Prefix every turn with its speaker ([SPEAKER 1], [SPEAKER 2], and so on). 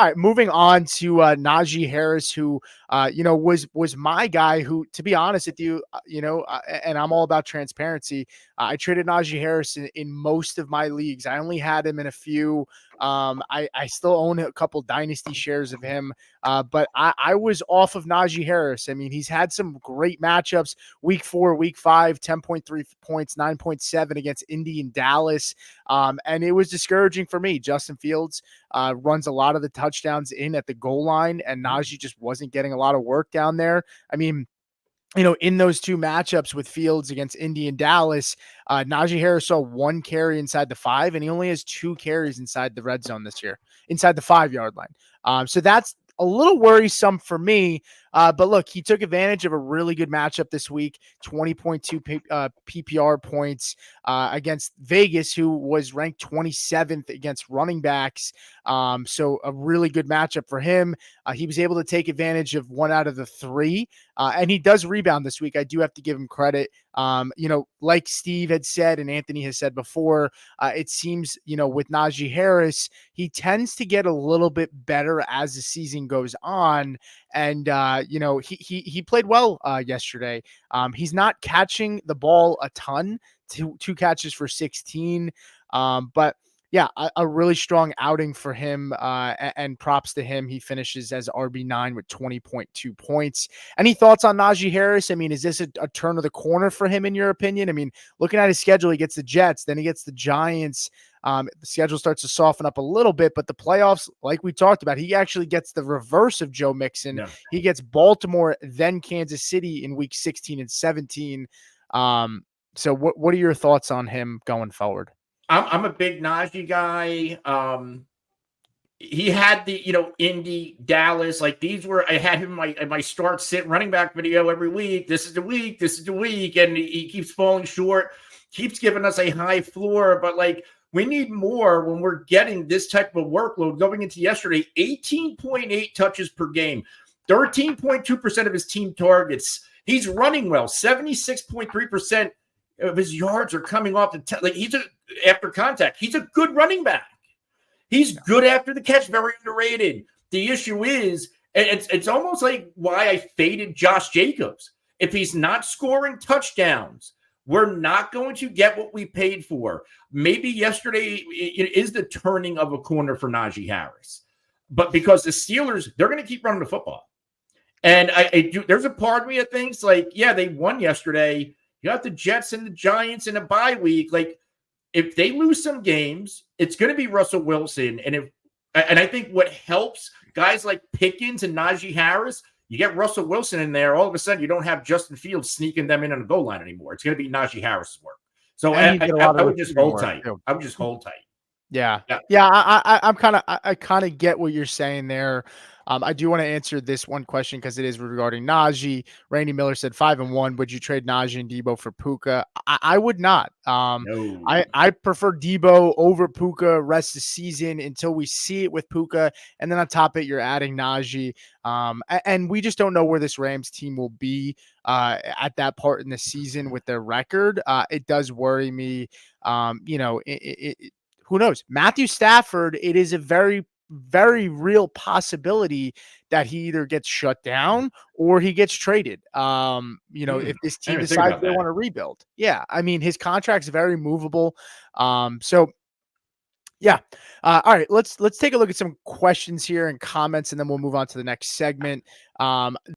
[SPEAKER 1] All right, moving on to Najee Harris, who was my guy. Who, to be honest with you, and I'm all about transparency. I traded Najee Harris in most of my leagues. I only had him in a few. I still own a couple dynasty shares of him, but I was off of Najee Harris. I mean, he's had some great matchups. Week 4, week 5, 10.3 points, 9.7 against Indy and Dallas, and it was discouraging for me. Justin Fields runs a lot of the touchdowns in at the goal line, and Najee just wasn't getting a lot of work down there. I mean, in those two matchups with Fields against Indy and Dallas, Najee Harris saw 1 carry inside the 5, and he only has 2 carries inside the red zone this year, inside the 5-yard line. So that's a little worrisome for me. But look, he took advantage of a really good matchup this week, 20.2 PPR points against Vegas, who was ranked 27th against running backs. So a really good matchup for him. He was able to take advantage of 1 out of the 3, and he does rebound this week. I do have to give him credit. Like Steve had said and Anthony has said before, it seems, with Najee Harris, he tends to get a little bit better as the season goes on. And, he played well yesterday. He's not catching the ball a ton, two catches for 16. But yeah, a really strong outing for him, and props to him. He finishes as RB9 with 20.2 points. Any thoughts on Najee Harris? I mean, is this a turn of the corner for him, in your opinion? I mean, looking at his schedule, he gets the Jets, then he gets the Giants. The schedule starts to soften up a little bit, but the playoffs, like we talked about, he actually gets the reverse of Joe Mixon. Yeah. He gets Baltimore, then Kansas City in week 16 and 17. So what are your thoughts on him going forward?
[SPEAKER 2] I'm a big Najee guy. He had the, Indy, Dallas, like these were, I had him in my start sit running back video every week. This is the week. And he keeps falling short, keeps giving us a high floor, but like we need more when we're getting this type of workload. Going into yesterday, 18.8 touches per game, 13.2% of his team targets. He's running well, 76.3% of his yards are coming off the after contact. He's a good running back. He's good after the catch, very underrated. The issue is, and it's almost like why I faded Josh Jacobs. If he's not scoring touchdowns, we're not going to get what we paid for. Maybe yesterday it is the turning of a corner for Najee Harris. But because the Steelers, they're going to keep running the football. And there's a part of me that thinks they won yesterday. You got the Jets and the Giants in a bye week. Like, if they lose some games, it's going to be Russell Wilson. And I think what helps guys like Pickens and Najee Harris, you get Russell Wilson in there, all of a sudden you don't have Justin Fields sneaking them in on the goal line anymore. It's going to be Najee Harris's work. So I would just hold tight. I would just hold tight.
[SPEAKER 1] Yeah. I kind of get what you're saying there. I do want to answer this one question because it is regarding Najee. Randy Miller said 5-1. Would you trade Najee and Debo for Puka? I would not.
[SPEAKER 2] No.
[SPEAKER 1] I prefer Debo over Puka rest of the season until we see it with Puka. And then on top of it, you're adding Najee. And we just don't know where this Rams team will be at that part in the season with their record. It does worry me. Who knows? Matthew Stafford, it is a very, very real possibility that he either gets shut down or he gets traded. If this team decides they want to rebuild. Yeah. I mean, his contract's very movable. Yeah. All right. Let's take a look at some questions here and comments, and then we'll move on to the next segment.